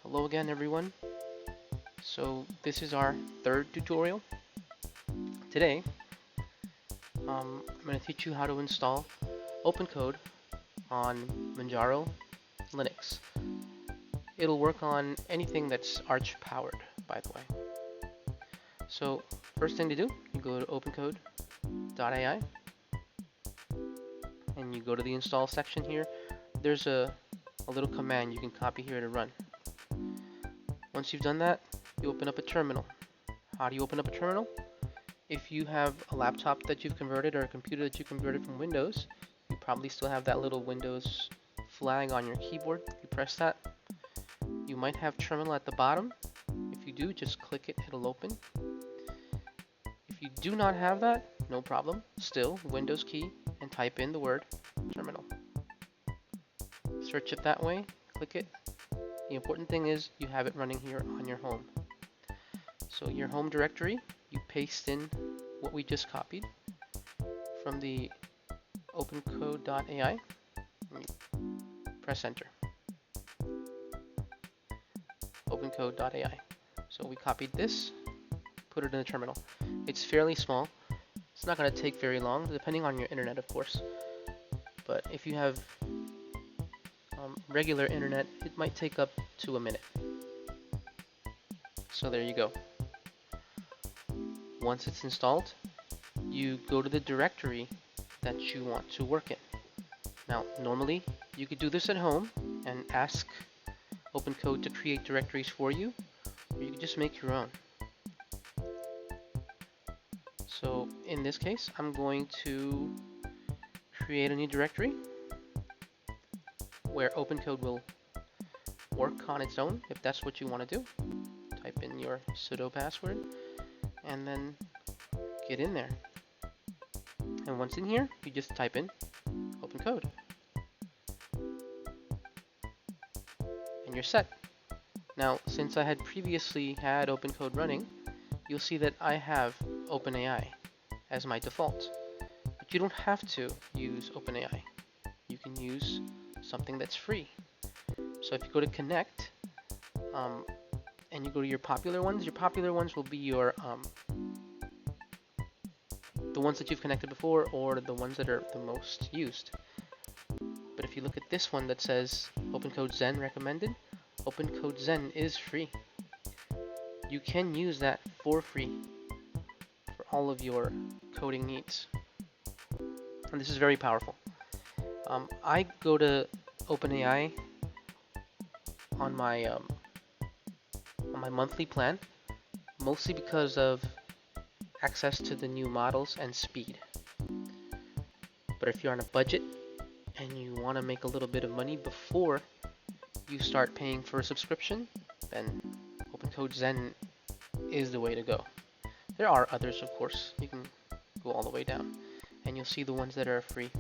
Hello again, everyone. So this is our third tutorial. Today, I'm going to teach you how to install OpenCode on Manjaro Linux. It'll work on anything that's Arch powered, by the way. So first thing to do, you go to opencode.ai and you go to the install section here. There's a little command you can copy here to run. Once you've done that, you open up a terminal. How do you open up a terminal? If you have a laptop that you've converted or a computer that you converted from Windows, you probably still have that little Windows flag on your keyboard. You press that. You might have terminal at the bottom. If you do, just click it, it'll open. If you do not have that, no problem. Still, Windows key and type in the word terminal. Search it that way, click it. The important thing is you have it running here on your home. So your home directory, you paste in what we just copied from the opencode.ai. Press enter. Opencode.ai. So we copied this, put it in the terminal. It's fairly small. It's not going to take very long, depending on your internet, of course. But if you have regular internet, it might take up to a minute. So there you go. Once it's installed, you go to the directory that you want to work in. Now, normally, you could do this at home and ask OpenCode to create directories for you, or you could just make your own. So in this case, I'm going to create a new directory where OpenCode will work on its own if that's what you want to do. Type in your sudo password and then get in there. And once in here, you just type in OpenCode. And you're set. Now, since I had previously had OpenCode running, you'll see that I have OpenAI as my default. But you don't have to use OpenAI. You can use something that's free. So if you go to connect, and you go to your popular ones will be your the ones that you've connected before or the ones that are the most used. But if you look at this one that says OpenCode Zen recommended, OpenCode Zen is free. You can use that for free for all of your coding needs. And this is very powerful. I go to OpenAI on my monthly plan, mostly because of access to the new models and speed. But if you're on a budget and you want to make a little bit of money before you start paying for a subscription, then OpenCode Zen is the way to go. There are others, of course. You can go all the way down and you'll see the ones that are free.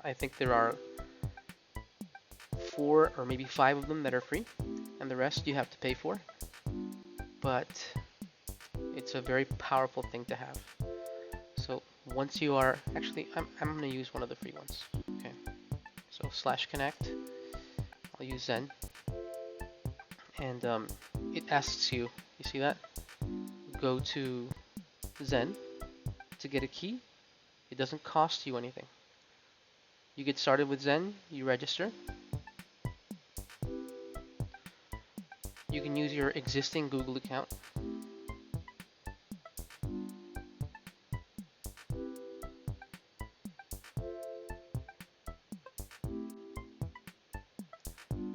I think there are 4 or maybe 5 of them that are free, and the rest you have to pay for. But it's a very powerful thing to have. So once you are, actually, I'm going to use one of the free ones. Okay. So /connect. I'll use Zen, and it asks you. You see that? Go to Zen to get a key. It doesn't cost you anything. You get started with Zen. You register. You can use your existing Google account.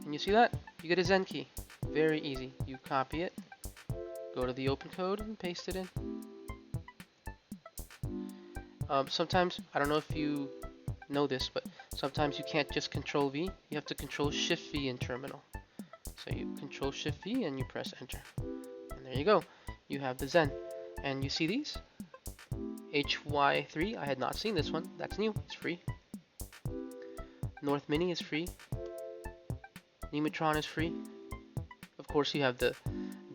And you see that? You get a Zen key. Very easy. You copy it, go to the OpenCode and paste it in. Sometimes, I don't know if you know this, but sometimes you can't just Control V. You have to Control Shift V in terminal. So you Control Shift V and you press enter. And there you go. You have the Zen. And you see these? HY3, I had not seen this one. That's new. It's free. North Mini is free. Nematron is free. Of course, you have the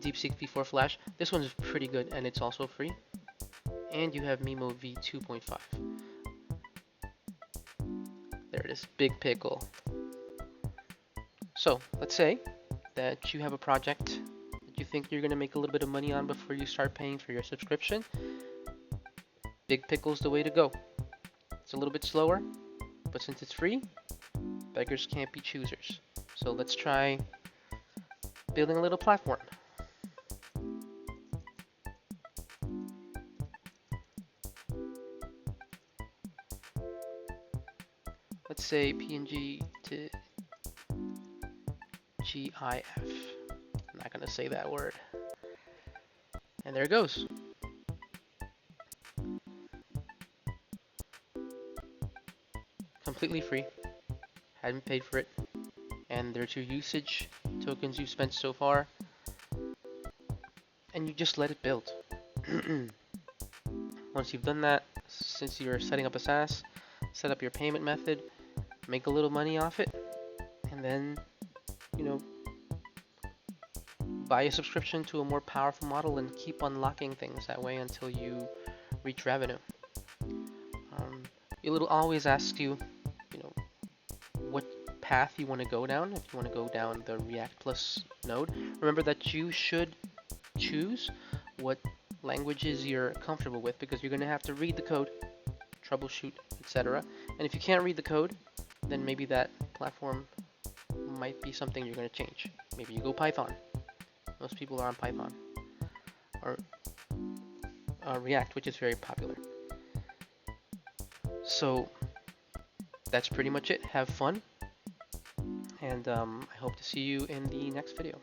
DeepSeek V4 Flash. This one's pretty good and it's also free. And you have Mimo V2.5. There it is. Big pickle. So let's say that you have a project that you think you're going to make a little bit of money on before you start paying for your subscription, Big Pickle's the way to go. It's a little bit slower, but since it's free, beggars can't be choosers. So let's try building a little platform. Let's say PNG to GIF. I'm not gonna say that word. And there it goes. Completely free. Hadn't paid for it. And there's your usage tokens you've spent so far. And you just let it build. Once you've done that, since you're setting up a SaaS, set up your payment method, make a little money off it, and then, you know, buy a subscription to a more powerful model and keep unlocking things that way until you reach revenue. It'll always ask you, you know, what path you want to go down. If you want to go down the React Plus node, remember that you should choose what languages you're comfortable with, because you're going to have to read the code, troubleshoot, etc. And if you can't read the code, then maybe that platform might be something you're going to change. Maybe you go Python. Most people are on Python. Or React, which is very popular. So that's pretty much it. Have fun. And I hope to see you in the next video.